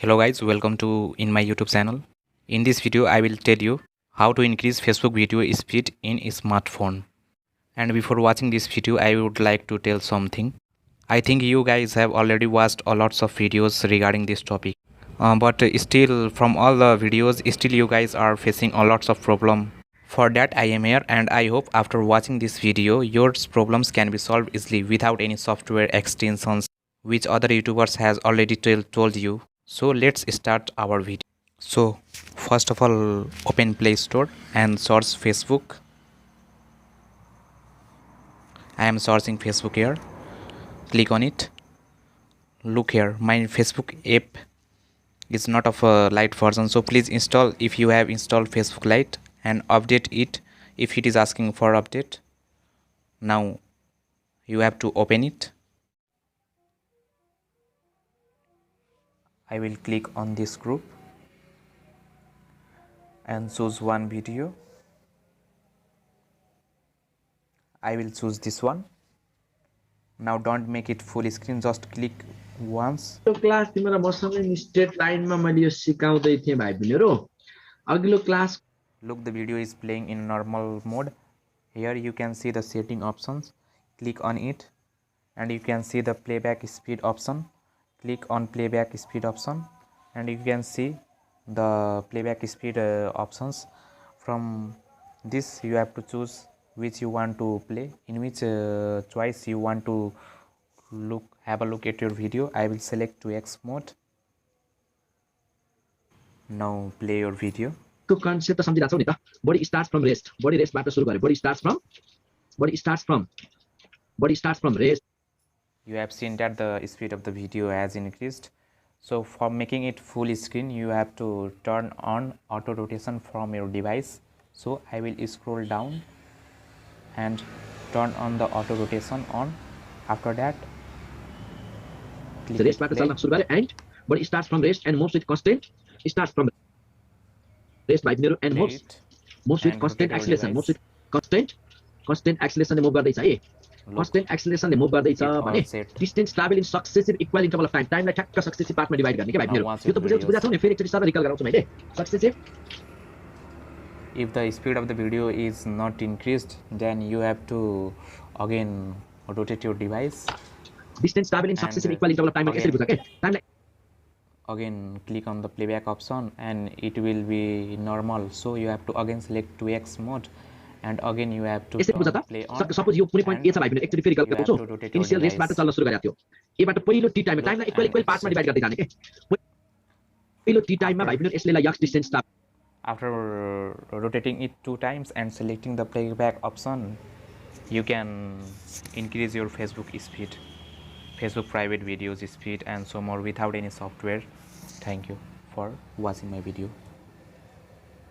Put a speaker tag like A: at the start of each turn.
A: Hello guys, welcome to in my YouTube channel. In this video I will tell you how to increase Facebook video speed in a smartphone. And before watching this video I would like to tell something. I think you guys have already watched a lots of videos regarding this topic. But still from all the videos still you guys are facing a lots of problem. For that I am here and I hope after watching this video your problems can be solved easily without any software extensions which other YouTubers has already told you. So let's start our video. So first of all open Play Store and search Facebook. I am searching Facebook here. Click on it. Look here, my Facebook app is not of a light version, so please install if you have installed Facebook Lite and update it if it is asking for update. Now you have to open it. I will click on this group and choose one video. I will choose this one. Now don't make it full screen, just click once.
B: Class तिम्रो मसँग straight लाइनमा मैले यो सिकाउँदै थिए भाइ बहिनीहरु अघिल्लो class.
A: Look, the video is playing in normal mode. Here you can see the setting options. Click on it and you can see the playback speed option. Click on playback speed option and you can see the playback speed options. From this you have to choose which you want to play, in which choice you want to have a look at your video. I will select 2x mode. Now play your video.
B: को concept त सम्झिरा छौ नि त. Body starts from rest, body रेस्टबाट सुरु गरे. Body starts from rest.
A: You have seen that the speed of the video has increased. So for making it full screen you have to turn on auto rotation from your device. So I will scroll down and turn on the auto rotation on. After that click
B: रेस्टबाट चल्न सुरु गरे and body starts from rest and moves with constant starts from rest भाइ बहिनीहरु and moves with constant acceleration. Moves with constant acceleration ले move गर्दै छ है. constant acceleration ले मुभ गर्दै छ भने distance travel in successive equal interval of time. टाइमलाई ठ्याक्क सक्सेसिभ पार्टमा डिवाइड गर्ने के भाइ बहिनीहरु. यो त बुझाउँछौ नि, फेरि एकचोटी सबै रिकल गराउँछु मैले. Successive.
A: If the speed of the video is not increased, then you have to again rotate your device.
B: Distance travel in successive equal interval of time यसरी बुझ्छ के. टाइमलाई
A: again click on the playback option and it will be normal, so you have to again select 2x mode and again you have to play on.
B: Suppose यो कुनै point ए छ भाइ बहिनी, एकचोटी फेरि रिकल गर्छु. इनिशियल रेस्टबाट चल्न सुरु गरेको थियो. एबाट पहिलो टी टाइममा टाइमलाई इक्वल पार्टमा डिवाइड गर्दै जाने के. पहिलो टी टाइममा भाइ बहिनी यसले x distance travel.
A: After rotating it 2 times and selecting the playback option, you can increase your Facebook speed, Facebook private videos speed and so more without any software. Thank you for watching my video.